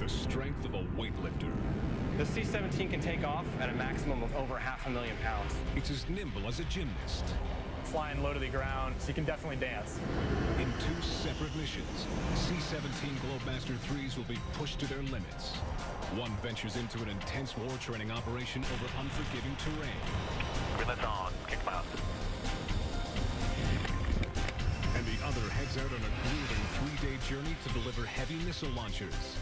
the strength of a weightlifter. The C17 can take off at a maximum of over 500,000 pounds. It's as nimble as a gymnast. Flying low to the ground, so you can definitely dance. In 2 separate missions, C17 Globemaster 3s will be pushed to their limits. One ventures into an intense war training operation over unforgiving terrain. Greenlight's on. Kick them out. And the other heads out on a grueling 3-day journey to deliver heavy missile launchers.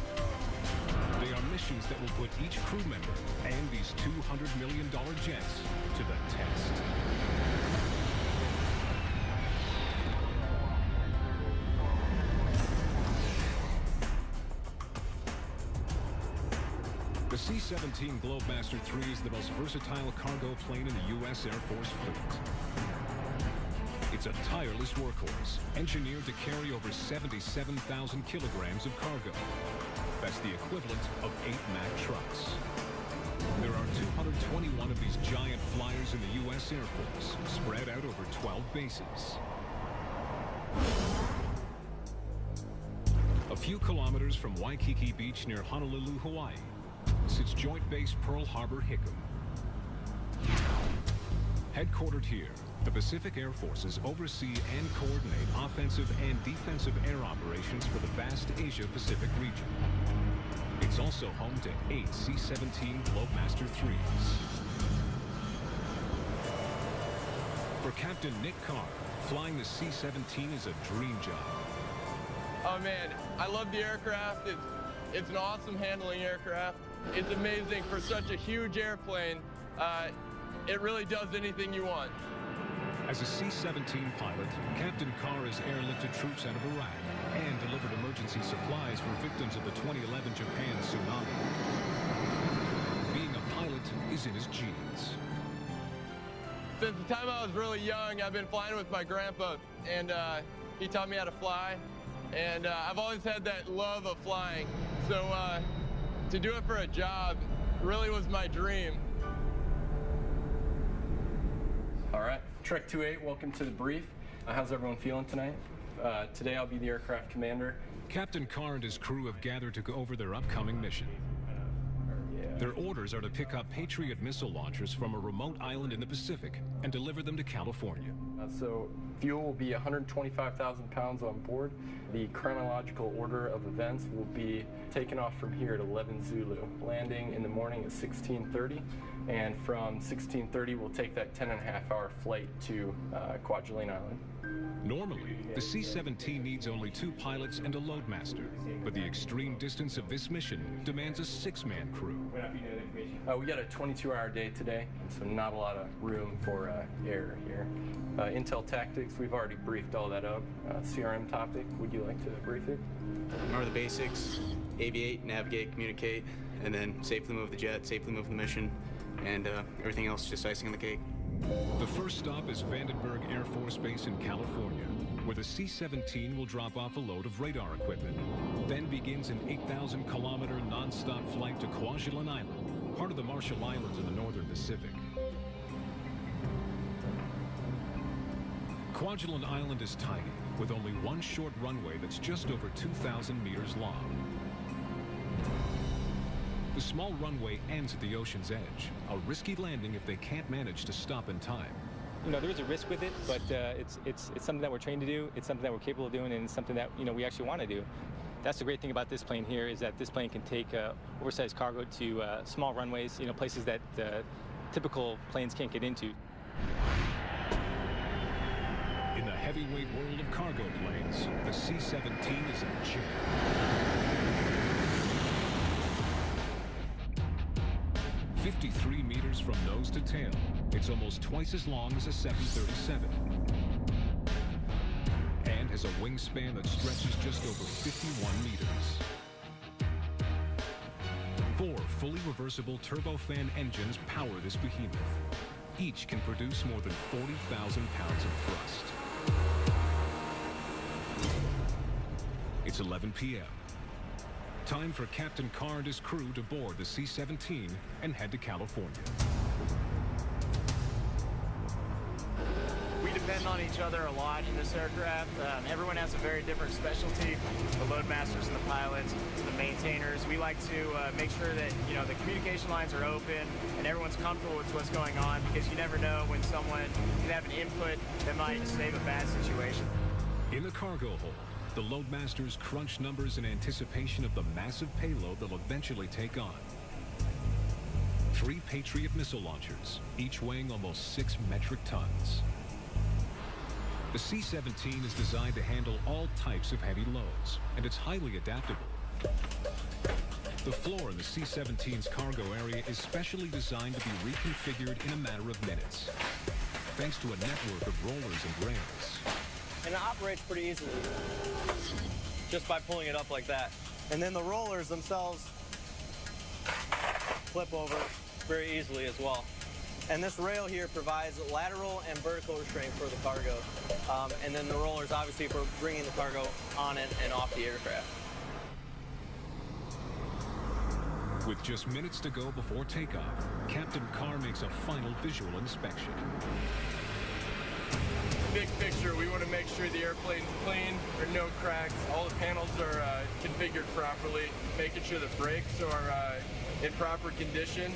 They are missions that will put each crew member and these $200 million jets to the test. The C-17 Globemaster 3 is the most versatile cargo plane in the U.S. Air Force fleet. It's a tireless workhorse, engineered to carry over 77,000 kilograms of cargo. That's the equivalent of 8 Mack trucks. There are 221 of these giant flyers in the U.S. Air Force, spread out over 12 bases. A few kilometers from Waikiki Beach near Honolulu, Hawaii, sits Joint Base Pearl Harbor-Hickam. Headquartered here, the Pacific Air Forces oversee and coordinate offensive and defensive air operations for the vast Asia-Pacific region. It's also home to 8 C-17 Globemaster 3s. For Captain Nick Carr, flying the C-17 is a dream job. Oh man, I love the aircraft. It's an awesome handling aircraft. It's amazing for such a huge airplane. It really does anything you want. As a C-17 pilot, Captain Carr has airlifted troops out of Iraq and delivered emergency supplies for victims of the 2011 Japan tsunami. Being a pilot is in his genes. Since the time I was really young, I've been flying with my grandpa, and he taught me how to fly. And I've always had that love of flying. So to do it for a job really was my dream. All right, Trek 28, welcome to the brief. How's everyone feeling tonight? Today I'll be the aircraft commander. Captain Carr and his crew have gathered to go over their upcoming mission. Their orders are to pick up Patriot missile launchers from a remote island in the Pacific and deliver them to California. So fuel will be 125,000 pounds on board. The chronological order of events will be taken off from here at 11 Zulu, landing in the morning at 16:30, and from 16:30 we'll take that 10.5-hour flight to Kwajalein Island. Normally, the C-17 needs only 2 pilots and a loadmaster, but the extreme distance of this mission demands a 6-man crew. We got a 22-hour day today, so not a lot of room for error here. Intel tactics, we've already briefed all that up. CRM topic, would you like to brief it? Remember the basics: aviate, navigate, communicate, and then safely move the jet, safely move the mission, and everything else just icing on the cake. The first stop is Vandenberg Air Force Base in California, where the C-17 will drop off a load of radar equipment. Then begins an 8,000-kilometer non-stop flight to Kwajalein Island, part of the Marshall Islands in the northern Pacific. Kwajalein Island is tiny, with only one short runway that's just over 2,000 meters long. The small runway ends at the ocean's edge, a risky landing if they can't manage to stop in time. You know, there is a risk with it, but it's something that we're trained to do, it's something that we're capable of doing, and it's something that, you know, we actually want to do. That's the great thing about this plane here, is that this plane can take oversized cargo to small runways, you know, places that typical planes can't get into. In the heavyweight world of cargo planes, the C-17 is a gem. 53 meters from nose to tail. It's almost twice as long as a 737. And has a wingspan that stretches just over 51 meters. 4 fully reversible turbofan engines power this behemoth. Each can produce more than 40,000 pounds of thrust. It's 11 p.m. Time for Captain Carr and his crew to board the C-17 and head to California. We depend on each other a lot in this aircraft. Everyone has a very different specialty. The load masters and the pilots, to the maintainers. We like to make sure that, you know, the communication lines are open and everyone's comfortable with what's going on, because you never know when someone can have an input that might save a bad situation. In the cargo hold, the loadmasters crunch numbers in anticipation of the massive payload they'll eventually take on. 3 Patriot missile launchers, each weighing almost 6 metric tons. The C-17 is designed to handle all types of heavy loads, and it's highly adaptable. The floor in the C-17's cargo area is specially designed to be reconfigured in a matter of minutes, thanks to a network of rollers and rails. And it operates pretty easily, just by pulling it up like that. And then the rollers themselves flip over very easily as well. And this rail here provides lateral and vertical restraint for the cargo. And then the rollers, obviously, for bringing the cargo on it and off the aircraft. With just minutes to go before takeoff, Captain Carr makes a final visual inspection. Big picture, we want to make sure the airplane's clean, there are no cracks, all the panels are configured properly, making sure the brakes are in proper condition,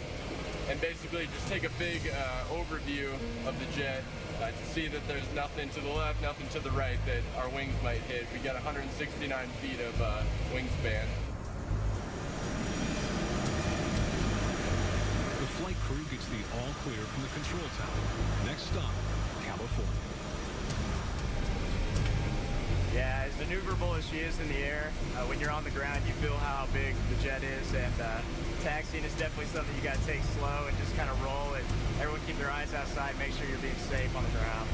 and basically just take a big overview of the jet to see that there's nothing to the left, nothing to the right that our wings might hit. We got 169 feet of wingspan. The flight crew gets the all clear from the control tower. Next stop, California. Yeah, as maneuverable as she is in the air, when you're on the ground, you feel how big the jet is, and taxiing is definitely something you got to take slow and just kind of roll, and everyone keep their eyes outside, make sure you're being safe on the ground.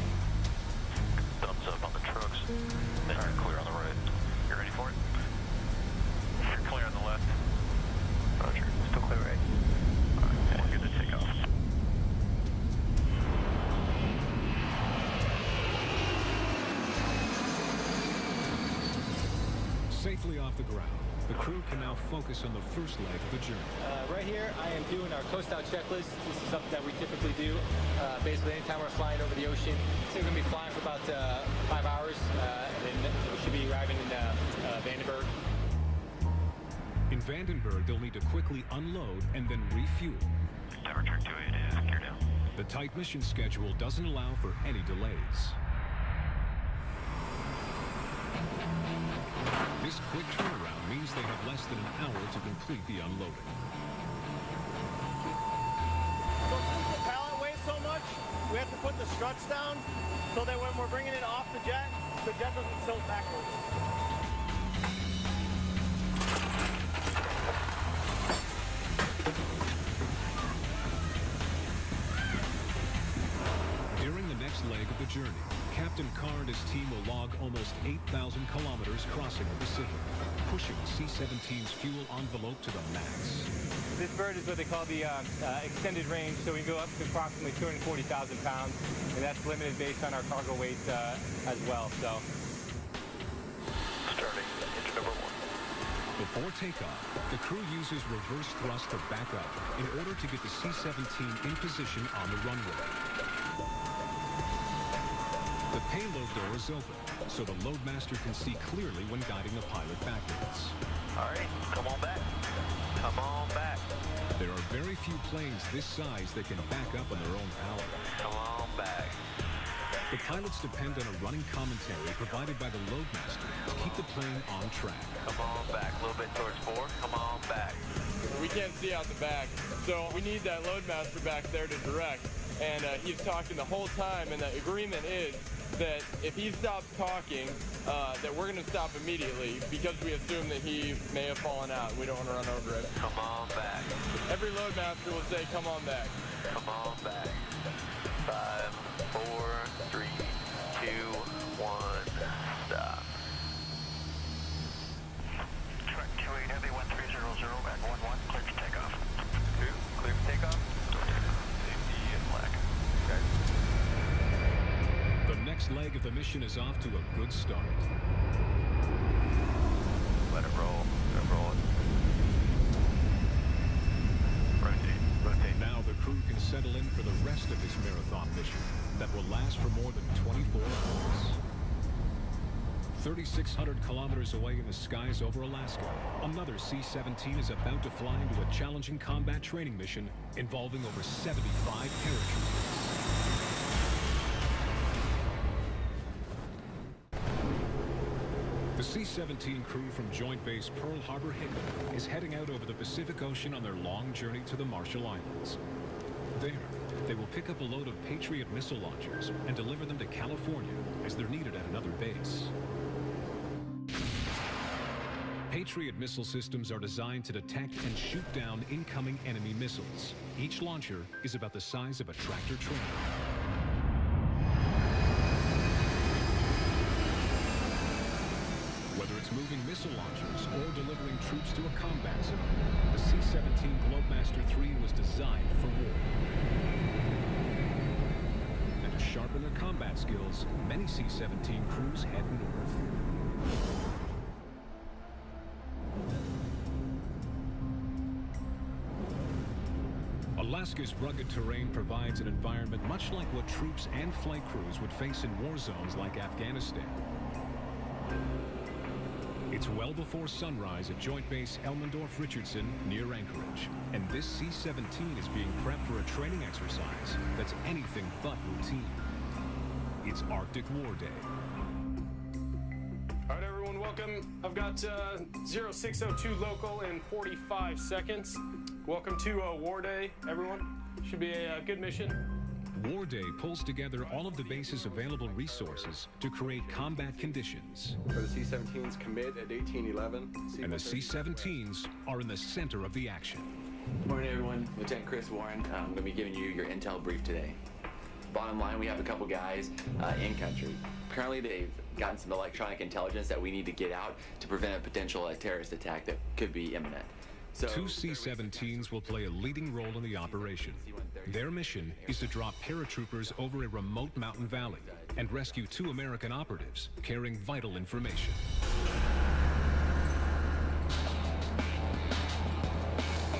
Thumbs up on the trucks. They are clear on the right. You ready for it? You're clear on the left. Roger. Still clear right. Alright, we're good to take off. Safely off the ground, the crew can now focus on the first leg of the journey. Right here, I am doing our coast-out checklist. This is something that we typically do. Basically, anytime we're flying over the ocean, so we're going to be flying for about 5 hours, and then we should be arriving in Vandenberg. In Vandenberg, they'll need to quickly unload and then refuel. Temperature 28 is gear down. The tight mission schedule doesn't allow for any delays. This quick turnaround means they have less than an hour to complete the unloading. So since the pallet weighs so much, we have to put the struts down so that when we're bringing it off the jet doesn't tilt backwards. During the next leg of the journey, Captain Carr and his team will log almost 8,000 kilometers crossing the Pacific, pushing C-17's fuel envelope to the max. This bird is what they call the extended range, so we can go up to approximately 240,000 pounds, and that's limited based on our cargo weight as well. So, Starting engine number 1. Before takeoff, the crew uses reverse thrust to back up in order to get the C-17 in position on the runway. The payload door is open, so the loadmaster can see clearly when guiding the pilot backwards. Alright, come on back. Come on back. There are very few planes this size that can back up on their own power. Come on back. The pilots depend on a running commentary provided by the loadmaster to keep the plane on track. Come on back. A little bit towards 4. Come on back. We can't see out the back, so we need that loadmaster back there to direct. And he's talking the whole time, and the agreement is that if he stops talking, that we're going to stop immediately because we assume that he may have fallen out. We don't want to run over it. Come on back. Every loadmaster will say, come on back. Come on back. 5, 4, 3, 2, 1, stop. Truck 28 Heavy 1300 at 11, clear for takeoff. 2, clear for takeoff. Safety in black. Okay. The next leg of the mission is off to a good start. Let it roll. Let it roll. Rotate. Rotate. Now the crew can settle in for the rest of this marathon mission that will last for more than 24 hours. 3,600 kilometers away in the skies over Alaska, another C-17 is about to fly into a challenging combat training mission involving over 75 paratroopers. The C-17 crew from Joint Base Pearl Harbor Hickam is heading out over the Pacific Ocean on their long journey to the Marshall Islands. There, they will pick up a load of Patriot missile launchers and deliver them to California as they're needed at another base. Patriot missile systems are designed to detect and shoot down incoming enemy missiles. Each launcher is about the size of a tractor trailer. Whether it's moving missile launchers or delivering troops to a combat zone, the C-17 Globemaster 3 was designed for war. And to sharpen their combat skills, many C-17 crews head north. Alaska's rugged terrain provides an environment much like what troops and flight crews would face in war zones like Afghanistan. It's well before sunrise at Joint Base Elmendorf-Richardson near Anchorage, and this C-17 is being prepped for a training exercise that's anything but routine. It's Arctic War Day. All right, everyone, welcome. I've got 0602 local in 45 seconds. Welcome to War Day, everyone. Should be a good mission. War Day pulls together all of the base's available resources to create combat conditions. For the C-17s, commit at 1811. And the C-17s are in the center of the action. Good morning, everyone. Lieutenant Chris Warren. I'm going to be giving you your intel brief today. Bottom line, we have a couple guys in country. Currently, they've gotten some electronic intelligence that we need to get out to prevent a potential terrorist attack that could be imminent. So, two C-17s will play a leading role in the operation. Their mission is to drop paratroopers over a remote mountain valley and rescue 2 American operatives carrying vital information.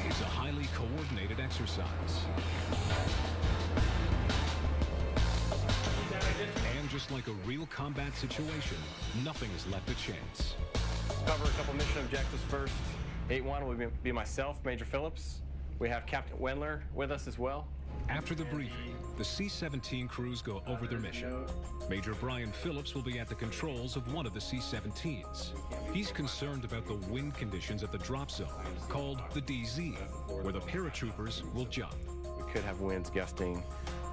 It's a highly coordinated exercise. And just like a real combat situation, nothing is left to chance. Cover a couple mission objectives first. 8-1 will be myself, Major Phillips. We have Captain Wendler with us as well. After the briefing, the C-17 crews go over their mission. Major Brian Phillips will be at the controls of one of the C-17s. He's concerned about the wind conditions at the drop zone, called the DZ, where the paratroopers will jump. We could have winds gusting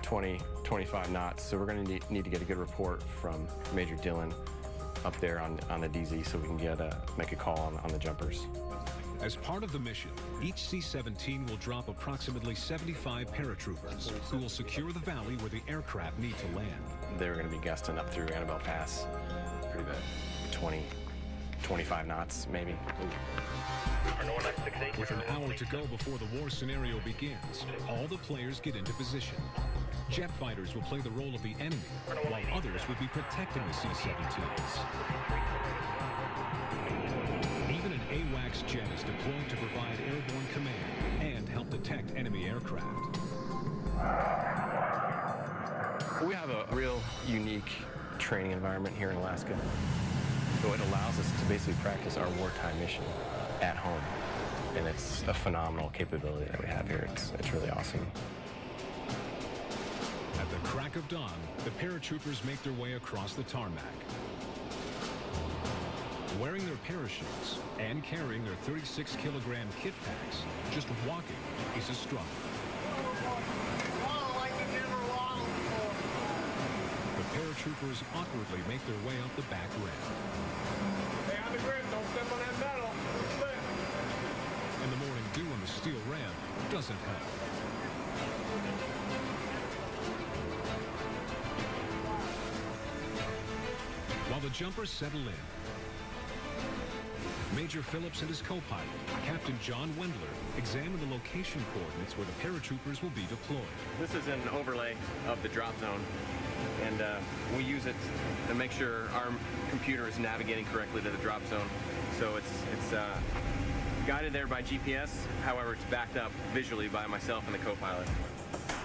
20, 25 knots, so we're going to need to get a good report from Major Dillon up there on the DZ so we can make a call on the jumpers. As part of the mission, each C-17 will drop approximately 75 paratroopers who will secure the valley where the aircraft need to land. They're going to be gusting up through Annabelle Pass. Pretty bad. 20, 25 knots, maybe. With an hour to go before the war scenario begins, all the players get into position. Jet fighters will play the role of the enemy, while others will be protecting the C-17s. Even an AWACS jet is deployed to provide airborne command and help detect enemy aircraft. We have a real unique training environment here in Alaska. So it allows us to basically practice our wartime mission at home. And it's a phenomenal capability that we have here. It's really awesome. At the crack of dawn, the paratroopers make their way across the tarmac. Wearing their parachutes and carrying their 36-kilogram kit packs, just walking is a struggle. The paratroopers awkwardly make their way up the back ramp. Stay on the grip, don't step on that metal. Slip. And the morning dew on the steel ramp doesn't help. While the jumpers settle in, Major Phillips and his co-pilot, Captain John Wendler, examine the location coordinates where the paratroopers will be deployed. This is an overlay of the drop zone, and we use it to make sure our computer is navigating correctly to the drop zone. So it's guided there by GPS, however it's backed up visually by myself and the co-pilot.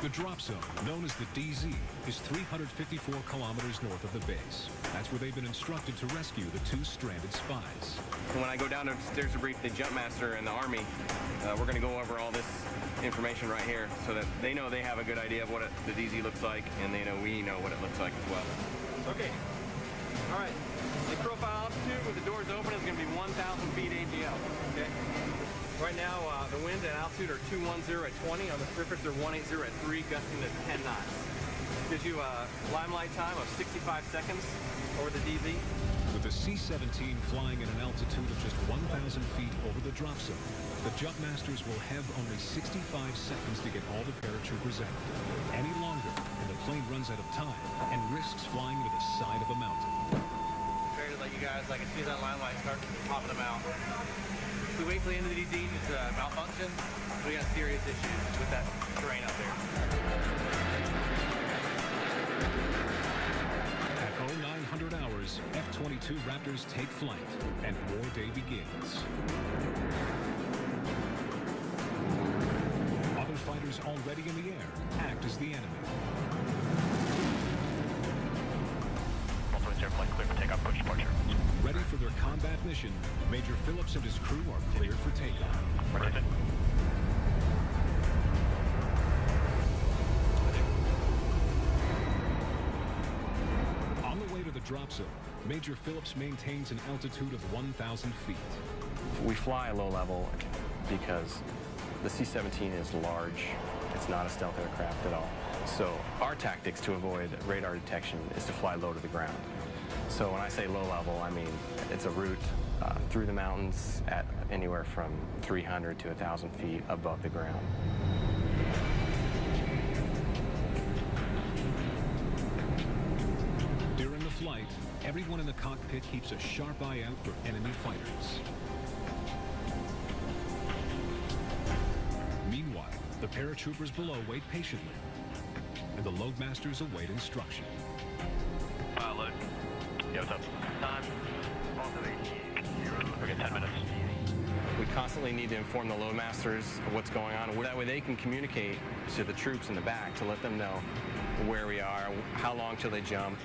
The drop zone, known as the DZ, is 354 kilometers north of the base. That's where they've been instructed to rescue the 2 stranded spies. When I go down upstairs to brief the Jumpmaster and the Army, we're going to go over all this information right here so that they know they have a good idea of what the DZ looks like, and they know we know what it looks like as well. Okay. All right. The profile altitude with the doors open is going to be 1,000 feet AGL. Okay. Right now, the winds at altitude are 210 at 20. On the surface, they're 180 at 3, gusting to 10 knots. Gives you a limelight time of 65 seconds over the DZ. With the C17 flying at an altitude of just 1,000 feet over the drop zone, the Jumpmasters will have only 65 seconds to get all the paratroopers out. Any longer, and the plane runs out of time and risks flying into the side of a mountain. Prepared to let you guys, I can see that limelight start popping them out. If we wait till the end of the DZ to malfunction, we got serious issues with that terrain out there. At 0900 hours, F-22 Raptors take flight, and war day begins. Other fighters already in the air act as the enemy. Flight clear for takeoff, push departure. Ready for their combat mission, Major Phillips and his crew are cleared for takeoff. Ready. On the way to the drop zone, Major Phillips maintains an altitude of 1,000 feet. We fly low level because the C-17 is large. It's not a stealth aircraft at all. So our tactics to avoid radar detection is to fly low to the ground. So when I say low level, I mean it's a route through the mountains at anywhere from 300 to 1,000 feet above the ground. During the flight, everyone in the cockpit keeps a sharp eye out for enemy fighters. Meanwhile, the paratroopers below wait patiently, and the loadmasters await instruction. Load. Yeah, what's up? Time. We got 10 minutes. We constantly need to inform the loadmasters of what's going on. That way they can communicate to the troops in the back to let them know where we are, how long till they jump.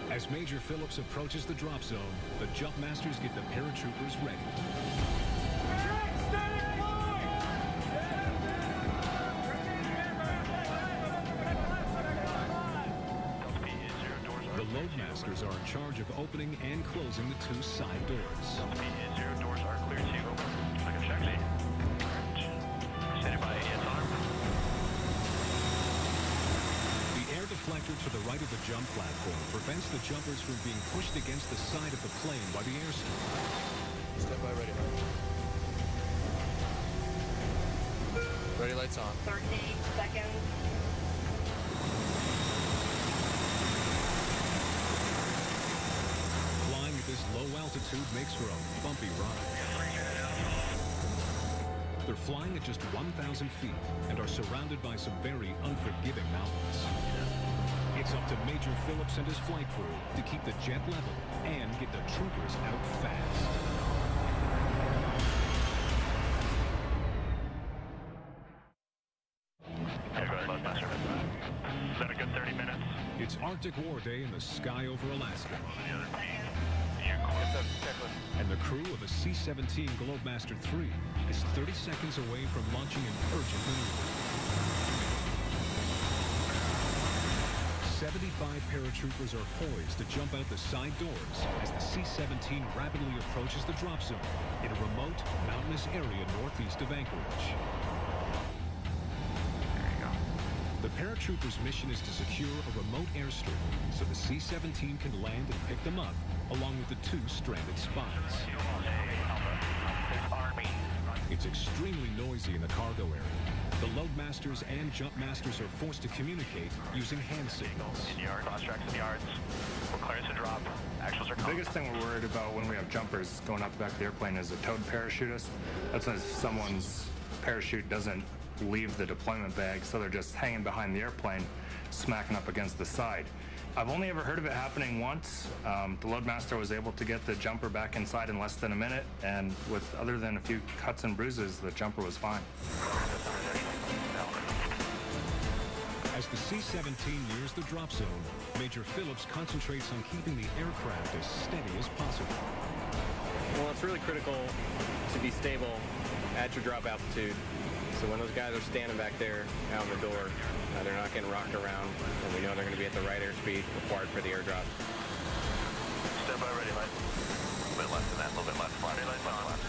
As Major Phillips approaches the drop zone, the Jumpmasters get the paratroopers ready. The Loadmasters are in charge of opening and closing the 2 side doors. P0 doors are clear to open. I can check the standing by alarm. The air deflector to the right of the jump platform prevents the jumpers from being pushed against the side of the plane by the airspeed. Stand by, ready. Ready, lights on. 30 seconds. Flying at this low altitude makes for a bumpy ride. They're flying at just 1,000 feet and are surrounded by some very unforgiving mountains. It's up to Major Phillips and his flight crew to keep the jet level and get the troopers out fast. Yeah, go ahead, Globemaster. Is that a good 30 minutes? It's Arctic War Day in the sky over Alaska. And the crew of a C-17 Globemaster 3 is 30 seconds away from launching an urgent maneuver. 75 paratroopers are poised to jump out the side doors as the C-17 rapidly approaches the drop zone in a remote, mountainous area northeast of Anchorage. There you go. The paratroopers' mission is to secure a remote airstrip so the C-17 can land and pick them up, along with the 2 stranded spies. It's extremely noisy in the cargo area. The Loadmasters and Jumpmasters are forced to communicate using hand signals. In yard, cross tracks in yards. We're clearance to drop. Actuals are The biggest thing we're worried about when we have jumpers going out the back of the airplane is a towed parachutist. That's when someone's parachute doesn't leave the deployment bag, so they're just hanging behind the airplane, smacking up against the side. I've only ever heard of it happening once. The Globemaster was able to get the jumper back inside in less than a minute, and other than a few cuts and bruises, the jumper was fine. As the C-17 nears the drop zone, Major Phillips concentrates on keeping the aircraft as steady as possible. Well, it's really critical to be stable at your drop altitude. So when those guys are standing back there out in the door, they're not getting rocked around, and we know they're going to be at the right airspeed required for the airdrop. Stand by, ready light. A little bit less than that, a little bit less. Ready light, left.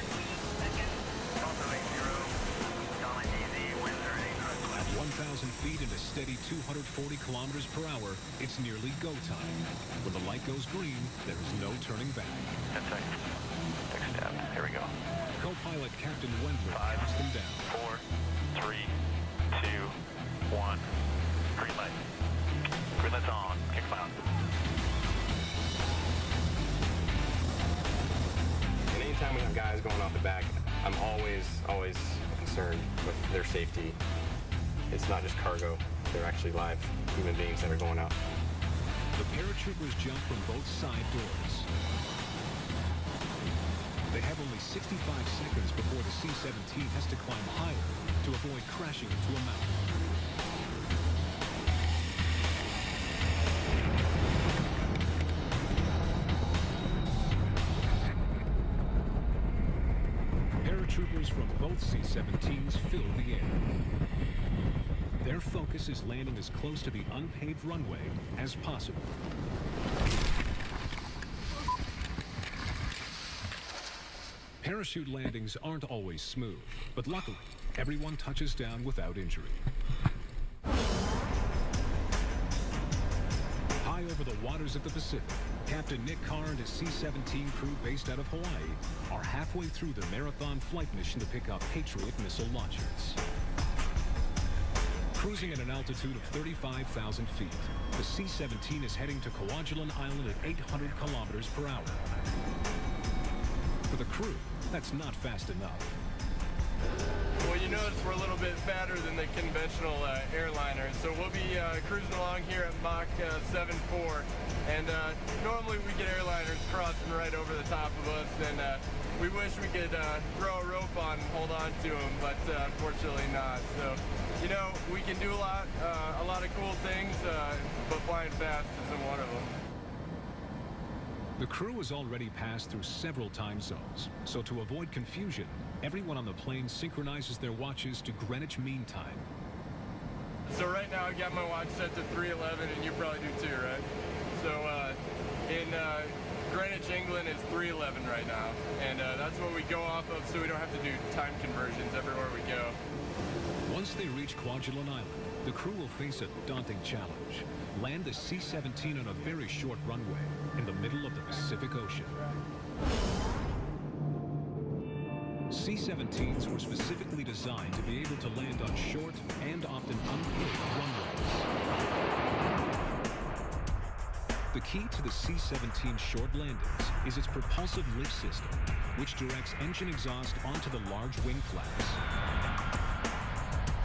At 1,000 feet and a steady 240 kilometers per hour, it's nearly go time. When the light goes green, there is no turning back. 10 seconds. Next step. Here we go. Co-pilot Captain Wendler counts them down. 4, 3, 2, 1. Green light. Green light's on. Kick them out. And anytime we have guys going off the back, I'm always concerned with their safety. It's not just cargo. They're actually live human beings that are going out. The paratroopers jump from both side doors. They have only 65 seconds before the C-17 has to climb higher to avoid crashing into a mountain. Paratroopers from both C-17s fill the air. Their focus is landing as close to the unpaved runway as possible. Parachute landings aren't always smooth, but luckily, everyone touches down without injury. High over the waters of the Pacific, Captain Nick Carr and his C-17 crew based out of Hawaii are halfway through the marathon flight mission to pick up Patriot missile launchers. Cruising at an altitude of 35,000 feet, the C-17 is heading to Kwajalein Island at 800 kilometers per hour. For the crew, that's not fast enough. Well, you notice we're a little bit fatter than the conventional airliners, so we'll be cruising along here at Mach 7.4, and normally we get airliners crossing right over the top of us, and we wish we could throw a rope on and hold on to them, but unfortunately not. So, you know, we can do a lot of cool things, but flying fast isn't one of them. The crew has already passed through several time zones, so to avoid confusion, everyone on the plane synchronizes their watches to Greenwich Mean Time. So right now I got my watch set to 3:11, and you probably do too, right? So in Greenwich, England is 3:11 right now, and that's what we go off of, so we don't have to do time conversions everywhere we go. Once they reach Kwajalein Island, the crew will face a daunting challenge. Land the C-17 on a very short runway in the middle of the Pacific Ocean. C-17s were specifically designed to be able to land on short and often unpaved runways. The key to the C-17's short landings is its propulsive lift system, which directs engine exhaust onto the large wing flaps.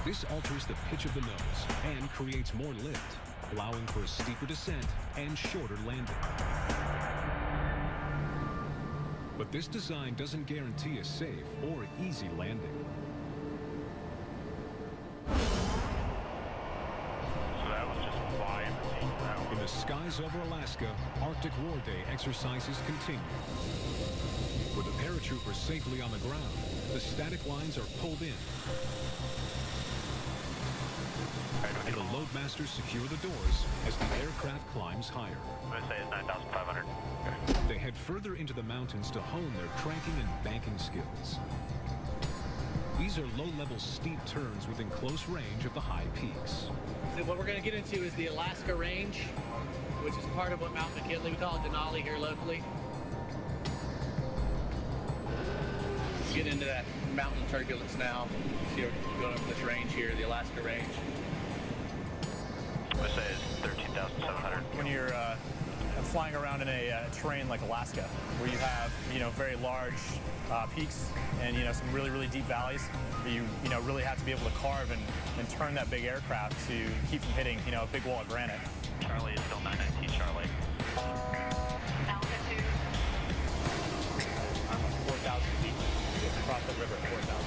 This alters the pitch of the nose and creates more lift, allowing for a steeper descent and shorter landing. But this design doesn't guarantee a safe or easy landing. So that was just flying the scene for that one. In the skies over Alaska, Arctic War Day exercises continue. With the paratroopers safely on the ground, the static lines are pulled in. And the Globemasters secure the doors as the aircraft climbs higher. I'm going to say it's 9,500. They head further into the mountains to hone their cranking and banking skills. These are low-level steep turns within close range of the high peaks. So what we're going to get into is the Alaska Range, which is part of what Mount McKinley, we call it Denali here locally. Get into that mountain turbulence now. See, we're going up this range here, the Alaska Range. I'm going to say it's 13,700. When you're at flying around in a terrain like Alaska, where you have, very large peaks and, some really, really deep valleys, where you really have to be able to carve and turn that big aircraft to keep from hitting, a big wall of granite. Charlie is still 919, Charlie. Altitude? 4,000 feet. Just across the river, 4,000.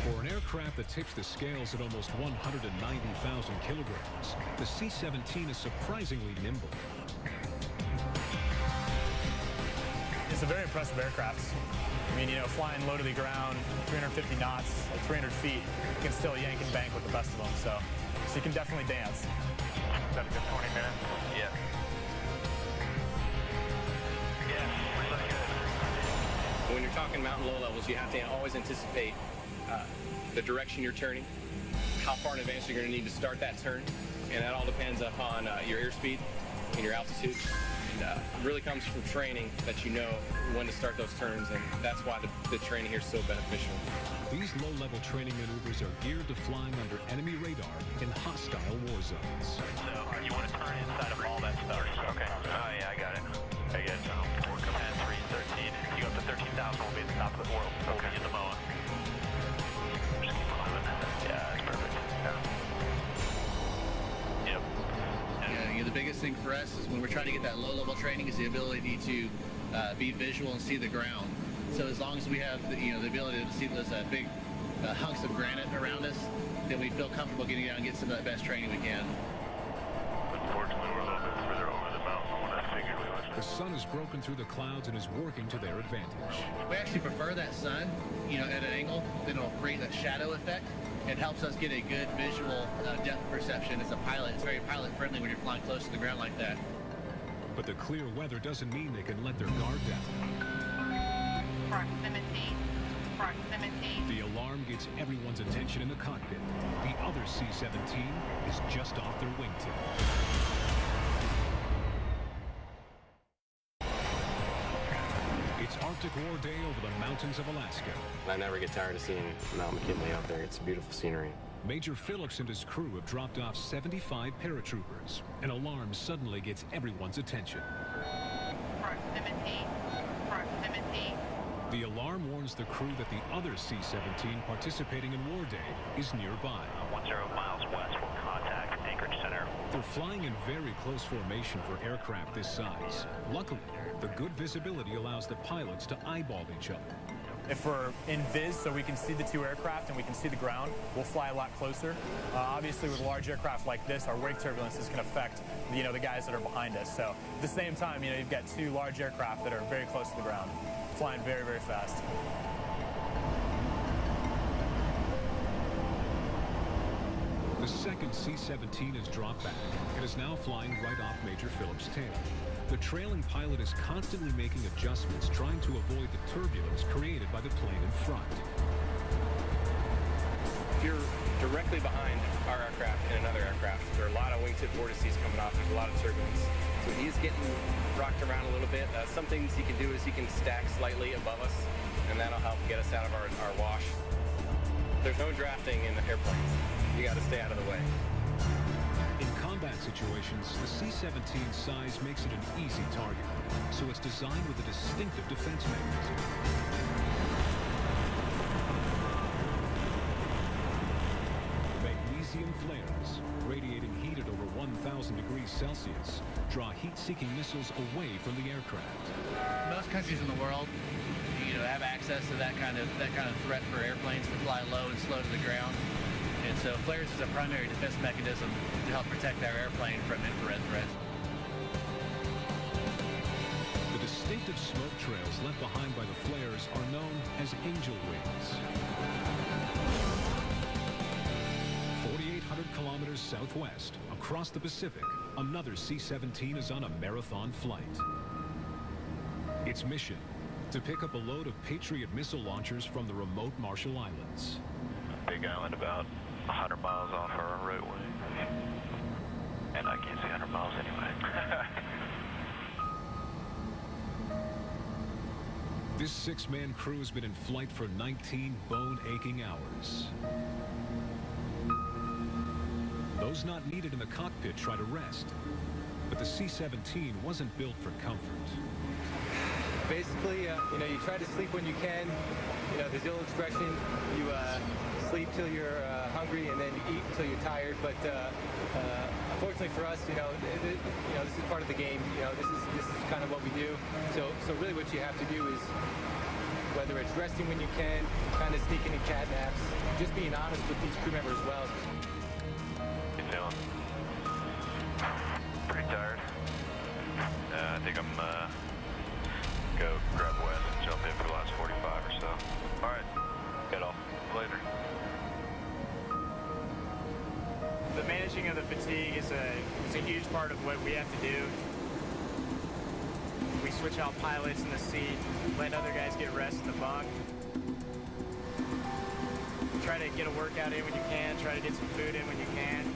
For an aircraft that tips the scales at almost 190,000 kilograms, the C-17 is surprisingly nimble. It's a very impressive aircraft. I mean, flying low to the ground, 350 knots, at 300 feet, you can still yank and bank with the best of them, so you can definitely dance. Is that a good 20 minutes? Yeah. Yeah, really good. When you're talking mountain low levels, you have to always anticipate the direction you're turning, how far in advance you're going to need to start that turn, and that all depends upon your airspeed and your altitude. And it really comes from training that you know when to start those turns, and that's why the training here is so beneficial. These low-level training maneuvers are geared to flying under enemy radar in hostile war zones. So you want to turn inside of all that stuff. Okay. Oh yeah, I got it. I get it. 313. You go up to 13,000, we'll be at the top of the world. We'll be in the MOA. Just keep moving. Yeah, that's perfect. Yeah. Yep. Yeah, the biggest thing for us is when we're trying to get that low-level training is the ability to be visual and see the ground. So as long as we have the ability to see those big hunks of granite around us, then we feel comfortable getting out and get some of the best training we can. Unfortunately, we're a little bit further over the mountain than what I figured we would. The sun has broken through the clouds and is working to their advantage. We actually prefer that sun, at an angle. Then it'll create that shadow effect. It helps us get a good visual depth perception as a pilot. It's very pilot-friendly when you're flying close to the ground like that. But the clear weather doesn't mean they can let their guard down. Proximity. The alarm gets everyone's attention in the cockpit. The other C-17 is just off their wingtip. It's Arctic War Day over the mountains of Alaska. I never get tired of seeing Mount McKinley out there. It's beautiful scenery. Major Phillips and his crew have dropped off 75 paratroopers. An alarm suddenly gets everyone's attention. Proximity. The alarm warns the crew that the other C-17 participating in War Day is nearby. 10 miles west, we'll contact Anchorage Center. They're flying in very close formation for aircraft this size. Luckily, the good visibility allows the pilots to eyeball each other. If we're in viz, so we can see the two aircraft and we can see the ground, we'll fly a lot closer. Obviously, with a large aircraft like this, our wake turbulences can affect, the guys that are behind us. So at the same time, you've got two large aircraft that are very close to the ground, flying very, very fast. The second C-17 has dropped back and is now flying right off Major Phillips' tail. The trailing pilot is constantly making adjustments, trying to avoid the turbulence created by the plane in front. If you're directly behind our aircraft and another aircraft, there are a lot of wingtip vortices coming off. There's a lot of turbulence. So he's getting rocked around a little bit. Some things he can do is he can stack slightly above us, and that'll help get us out of our wash. There's no drafting in the airplanes. You got to stay out of the way. In combat situations, the C-17's size makes it an easy target, so it's designed with a distinctive defense mechanism. Magnesium flares, radiating heat at over 1,000 degrees Celsius, draw heat-seeking missiles away from the aircraft. Most countries in the world, have access to that kind of threat for airplanes to fly low and slow to the ground. And so flares is a primary defense mechanism to help protect our airplane from infrared threats. The distinctive smoke trails left behind by the flares are known as angel wings. 4,800 kilometers southwest, across the Pacific, another C-17 is on a marathon flight. Its mission, to pick up a load of Patriot missile launchers from the remote Marshall Islands. Big island about 100 miles off our right wing. And I can't see 100 miles anyway. This 6-man crew has been in flight for 19 bone-aching hours. Those not needed in the cockpit try to rest. But the C-17 wasn't built for comfort. Basically, you try to sleep when you can. There's the old expression, you sleep till you're hungry and then eat until you're tired. But unfortunately for us, this is part of the game. This is kind of what we do. So really what you have to do is, whether it's resting when you can, kind of sneaking in cat naps, just being honest with each crew member as well. You feeling? Pretty tired. I think I'm go grab Wes and jump in for the last 45 or so. All right, get off later. The managing of the fatigue is a huge part of what we have to do. We switch out pilots in the seat, let other guys get rest in the bunk. Try to get a workout in when you can, try to get some food in when you can.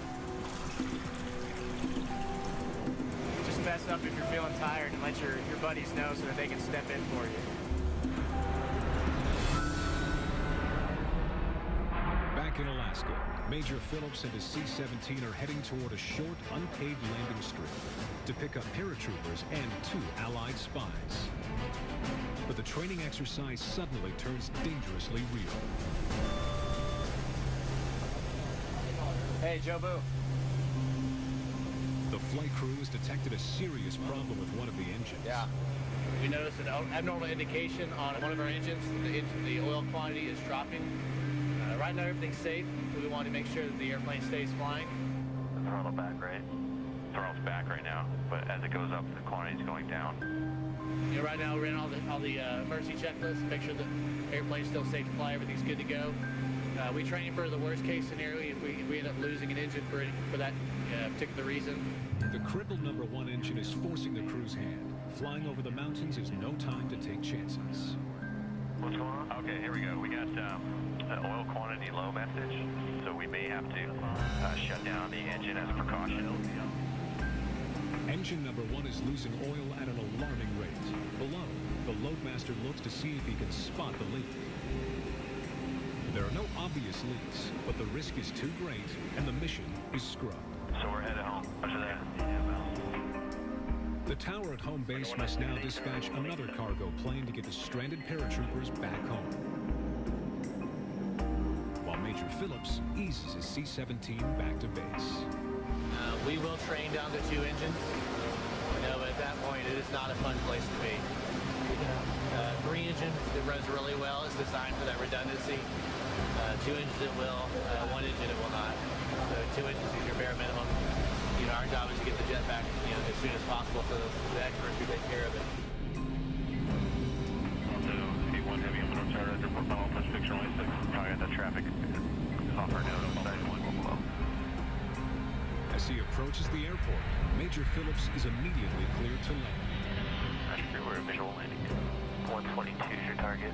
Just mess up if you're feeling tired and let your buddies know so that they can step in for you. Back in Alaska, Major Phillips and his C-17 are heading toward a short, unpaid landing strip to pick up paratroopers and 2 Allied spies. But the training exercise suddenly turns dangerously real. Hey, Joe Boo. The flight crew has detected a serious problem with one of the engines. Yeah. We noticed an abnormal indication on one of our engines. The oil quantity is dropping. Right now, everything's safe. We want to make sure that the airplane stays flying. The throttle back, right? Throttle's back right now, but as it goes up, the quantity's going down. Right now, we're in all the emergency checklists, make sure the airplane's still safe to fly, everything's good to go. We train for the worst case scenario if we end up losing an engine for that particular reason. The crippled number 1 engine is forcing the crew's hand. Flying over the mountains is no time to take chances. What's going on? Okay, here we go. We got an oil quantity low message, so we may have to shut down the engine as a precaution. Engine number 1 is losing oil at an alarming rate. Below, the Globemaster looks to see if he can spot the leak. There are no obvious leaks, but the risk is too great, and the mission is scrubbed. So we're headed home. Roger that. The tower at home base must now dispatch another cargo plane to get the stranded paratroopers back home. While Major Phillips eases his C-17 back to base. We will train down to 2 engines. But at that point, it is not a fun place to be. 3 engines, it runs really well. It's designed for that redundancy. 2 engines it will, 1 engine it will not. So 2 engines is your bare minimum. Our job is to get the jet back, as soon as possible so the experts can take care of it. C1 heavy on the north side, Roger, port panel, plus picture 26. Probably got that traffic off our node on side 1 below. As he approaches the airport, Major Phillips is immediately cleared to land. Roger, we're visual landing. 122 is your target.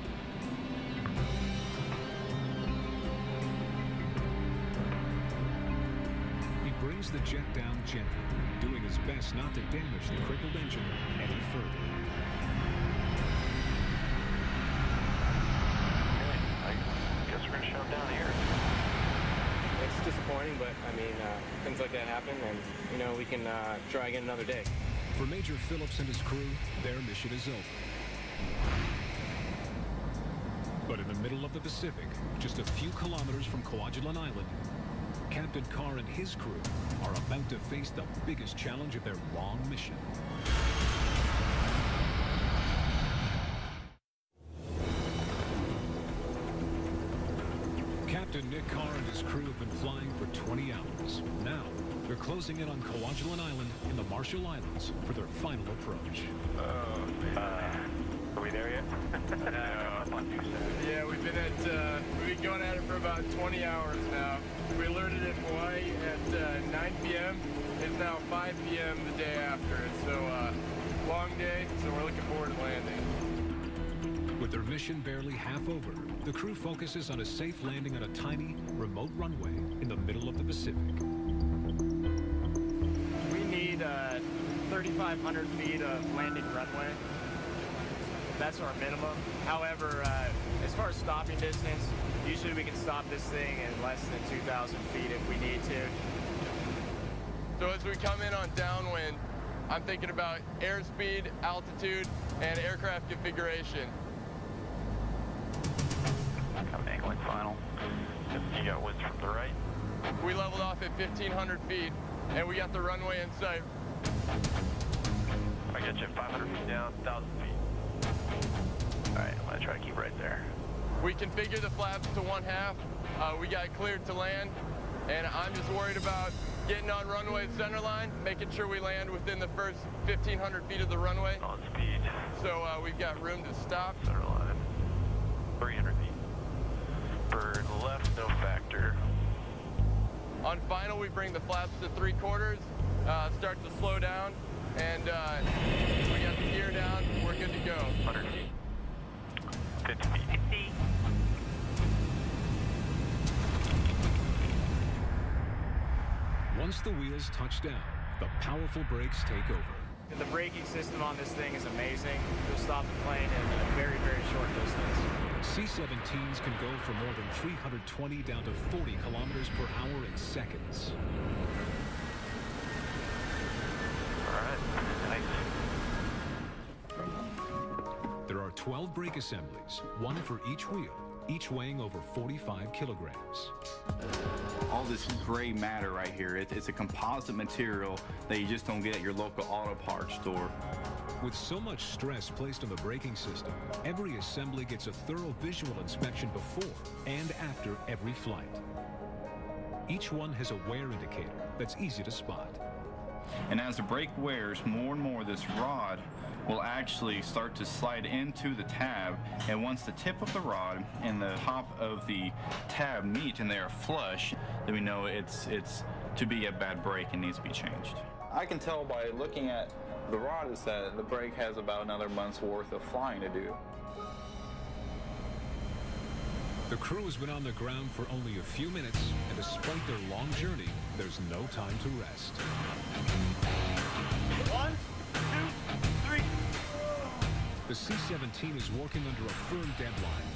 He brings the jet down gently, doing his best not to damage the crippled engine any further. I guess we're going to shut him down here. It's disappointing, but things like that happen, and we can try again another day. For Major Phillips and his crew, their mission is over. But in the middle of the Pacific, just a few kilometers from Kwajalein Island, Captain Carr and his crew are about to face the biggest challenge of their long mission. Captain Nick Carr and his crew have been flying for 20 hours. Now, they're closing in on Kwajalein Island in the Marshall Islands for their final approach. Are we there yet? Yeah, we've been going at it for about 20 hours now. We alerted in Hawaii at 9 p.m. It's now 5 p.m. the day after. So, long day, so we're looking forward to landing. With their mission barely half over, the crew focuses on a safe landing on a tiny, remote runway in the middle of the Pacific. We need 3,500 feet of landing runway. That's our minimum. However, as far as stopping distance, usually we can stop this thing in less than 2,000 feet if we need to. So as we come in on downwind, I'm thinking about airspeed, altitude, and aircraft configuration. I'm angling final. You got winds from the right. We leveled off at 1,500 feet, and we got the runway in sight. I got you 500 feet down, 1,000 feet. All right, I'm gonna try to keep right there. We configured the flaps to 1/2. We got cleared to land, and I'm just worried about getting on runway center line, making sure we land within the first 1,500 feet of the runway. On speed. So we've got room to stop. Center line. 300 feet. Bird left, no factor. On final, we bring the flaps to 3/4, start to slow down, and we got the gear down. We're good to go. 100 feet. 50 feet. 50. Once the wheels touch down, the powerful brakes take over. The braking system on this thing is amazing. You'll stop the plane in a very, very short distance. C-17s can go from more than 320 down to 40 kilometers per hour in seconds. All right, nice. There are 12 brake assemblies, one for each wheel, each weighing over 45 kilograms. All this gray matter right here, it's a composite material that you just don't get at your local auto parts store. With so much stress placed on the braking system, every assembly gets a thorough visual inspection before and after every flight. Each one has a wear indicator that's easy to spot. And as the brake wears, more and more this rod will actually start to slide into the tab, and once the tip of the rod and the top of the tab meet and they are flush, then we know it's to be a bad brake and needs to be changed. I can tell by looking at the rod is that the brake has about another month's worth of flying to do. The crew has been on the ground for only a few minutes, and despite their long journey, there's no time to rest. 1, 2, 3. The C-17 is working under a firm deadline.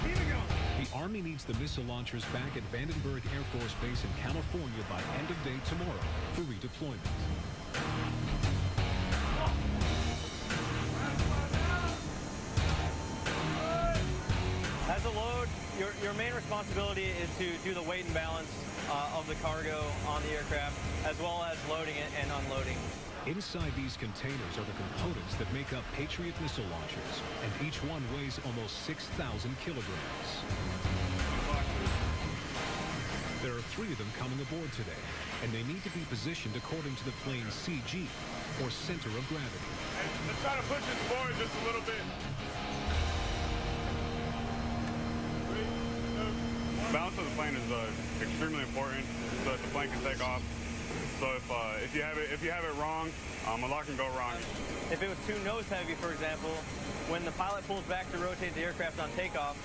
Keep it going. The Army needs the missile launchers back at Vandenberg Air Force Base in California by end of day tomorrow for redeployment. As a load, your main responsibility is to do the weight and balance of the cargo on the aircraft, as well as loading it and unloading. Inside these containers are the components that make up Patriot missile launchers, and each one weighs almost 6,000 kilograms. There are 3 of them coming aboard today, and they need to be positioned according to the plane's CG, or center of gravity. Let's try to push this forward just a little bit. Balance of the plane is extremely important so that the plane can take off. So if you have it wrong, a lot can go wrong. If it was too nose heavy, for example, when the pilot pulls back to rotate the aircraft on takeoff,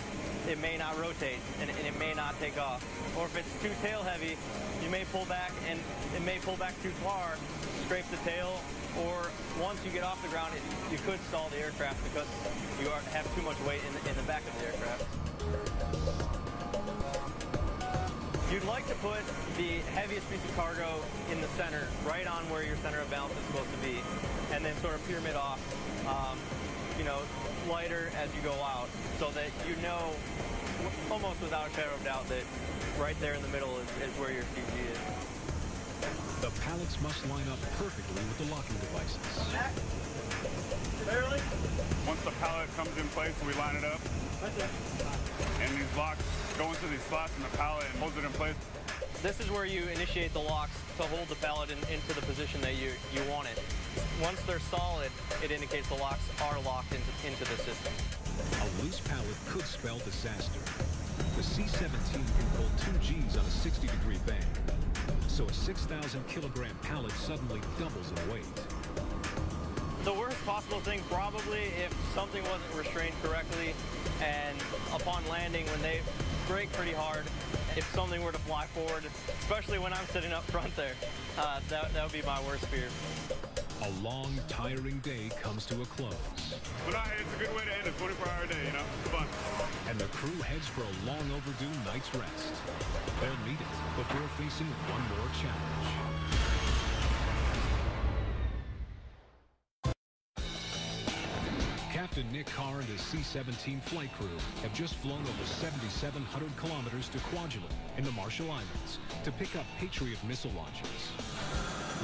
it may not rotate and it may not take off. Or if it's too tail heavy, you may pull back and it may pull back too far, scrape the tail, or once you get off the ground, you could stall the aircraft because you have too much weight in the back of the aircraft. You'd like to put the heaviest piece of cargo in the center, right on where your center of balance is supposed to be, and then sort of pyramid off, lighter as you go out, so that you know, almost without a shadow of doubt, that right there in the middle is where your CG is. The pallets must line up perfectly with the locking devices. Barely. Once the pallet comes in place, we line it up. That's it. And these locks go into these slots in the pallet and holds it in place. This is where you initiate the locks to hold the pallet into the position that you want it. Once they're solid, it indicates the locks are locked into the system. A loose pallet could spell disaster. The C-17 can pull 2 Gs on a 60-degree bank, so a 6,000 kilogram pallet suddenly doubles in weight. The worst possible thing probably if something wasn't restrained correctly, and upon landing when they brake pretty hard, if something were to fly forward, especially when I'm sitting up front there, that would be my worst fear. A long, tiring day comes to a close. But it's a good way to end a 24-hour day, you know? It's fun. And the crew heads for a long overdue night's rest. They'll need it before facing one more challenge. Captain Nick Carr and his C-17 flight crew have just flown over 7,700 kilometers to Kwajalein in the Marshall Islands to pick up Patriot missile launchers.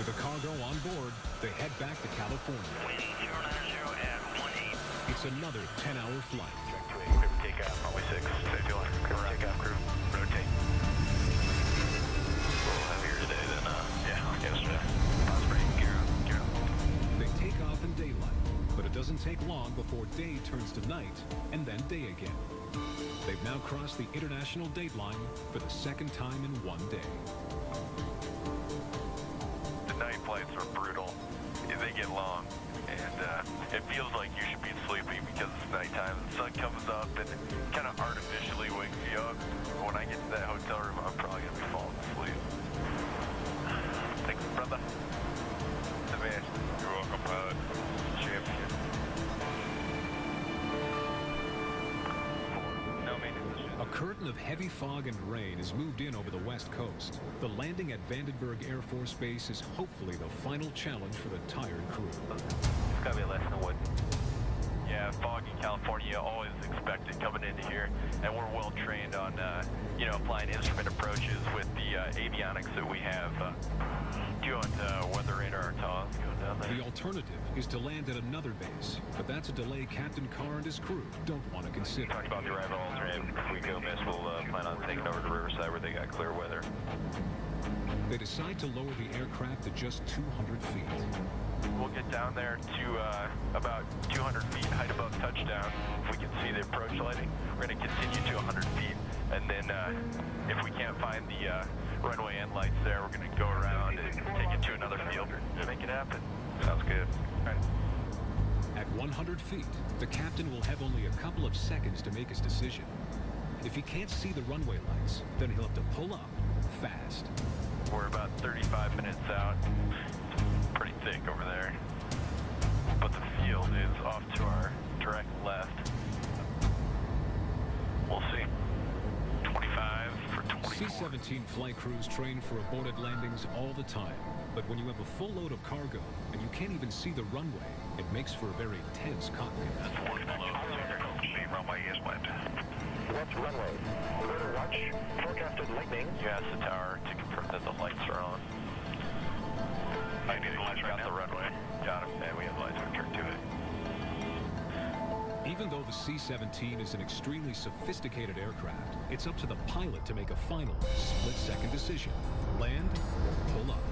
With the cargo on board, they head back to California. Wind 090 at 18. It's another 10-hour flight. Clear for takeoff, runway 6. Safety line. Clear for takeoff, crew. Rotate. A little heavier today than, yesterday. Osprey, gear up, gear up. They take off in daylight, but it doesn't take long before day turns to night, and then day again. They've now crossed the international date line for the second time in one day. The night flights are brutal. They get long, and it feels like you should be sleeping because it's nighttime. The sun comes up and it kind of artificially wakes you up. When I get to that hotel room, I'm probably going to be falling asleep. Thanks, brother. The man. You're welcome, pilot. Champion. A curtain of heavy fog and rain has moved in over the west coast. The landing at Vandenberg Air Force Base is hopefully the final challenge for the tired crew. It's got to be less than what? Yeah, fog in California, always expected coming into here, and we're well trained on, applying instrument approaches with the avionics that we have. Do you want weather radar TOS going down there? The alternative is to land at another base, but that's a delay Captain Carr and his crew don't want to consider. Talked about the arrival alternate. If we go miss, we'll plan on taking over to Riverside where they got clear weather. They decide to lower the aircraft to just 200 feet. We'll get down there to about 200 feet height above touchdown. If we can see the approach lighting, we're going to continue to 100 feet. And then if we can't find the runway end lights there, we're going to go around and take it to another field to make it happen. Sounds good. All right. At 100 feet, the captain will have only a couple of seconds to make his decision. If he can't see the runway lights, then he'll have to pull up fast. We're about 35 minutes out. Pretty thick over there. But the field is off to our direct left. We'll see. 25 for 24. C-17 flight crews train for aborted landings all the time. But when you have a full load of cargo and you can't even see the runway, it makes for a very tense cockpit. That's one below. The runway is went. What's runway? We're to watch. Forecasted lightning. You asked the tower to confirm that the lights are on. I need to lights right now. The runway. Got him. And we have lights returned to it. Even though the C-17 is an extremely sophisticated aircraft, it's up to the pilot to make a final split-second decision. Land or pull up.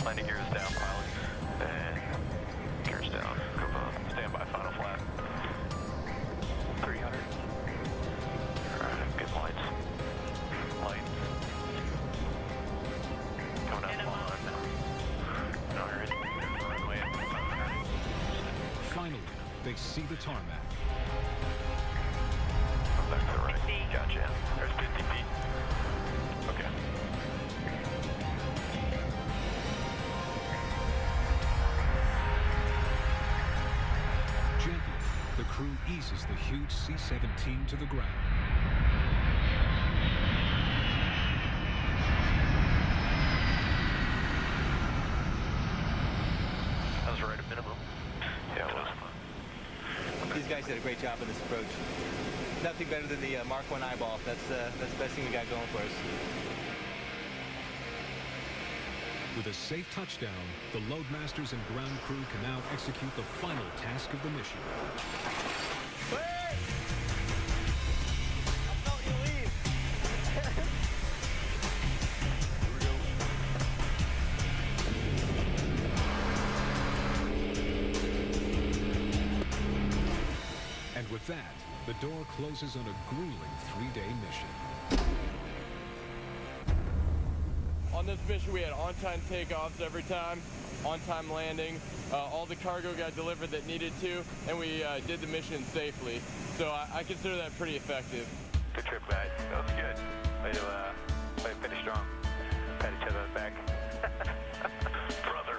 Landing gear is down, pilot. And gears down. Stand by, final flat. 300. Alright, good lights. Lights. Coming up on. No, you're in the runway. Finally, they see the tarmac. Back to the right. Gotcha. There's 50 feet. Okay. Gently, the crew eases the huge C-17 to the ground. That was right at minimum. Yeah, it was. These guys did a great job in this approach. Nothing better than the Mark 1 eyeball. That's the best thing we got going for us. With a safe touchdown, the Loadmasters and ground crew can now execute the final task of the mission. And with that, the door closes on a grueling 3-day mission. On this mission, we had on-time takeoffs every time, on-time landing. All the cargo got delivered that needed to, and we did the mission safely. So I consider that pretty effective. Good trip, guys. That was good. Way to finish strong. Pat each other on the back. brother.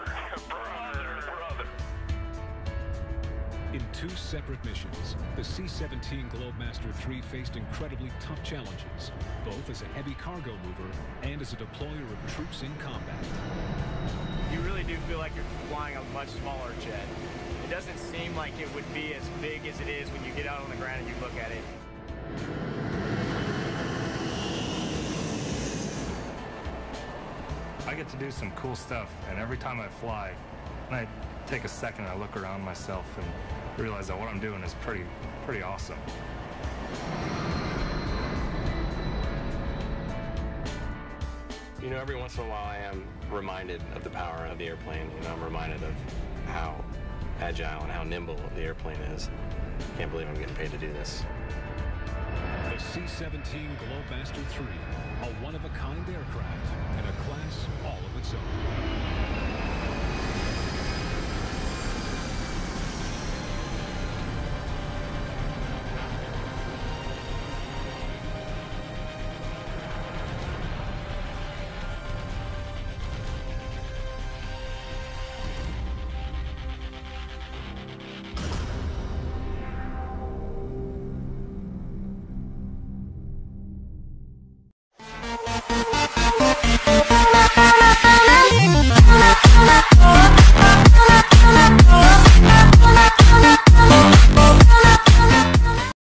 In 2 separate missions, the C-17 Globemaster 3 faced incredibly tough challenges, both as a heavy cargo mover and as a deployer of troops in combat. You really do feel like you're flying a much smaller jet. It doesn't seem like it would be as big as it is when you get out on the ground and you look at it. I get to do some cool stuff, and every time I fly, and I take a second and I look around myself and realize that what I'm doing is pretty awesome. You know, every once in a while I am reminded of the power of the airplane. You know, I'm reminded of how agile and how nimble the airplane is. Can't believe I'm getting paid to do this. The C-17 Globemaster 3, a one-of-a-kind aircraft in a class all of its own.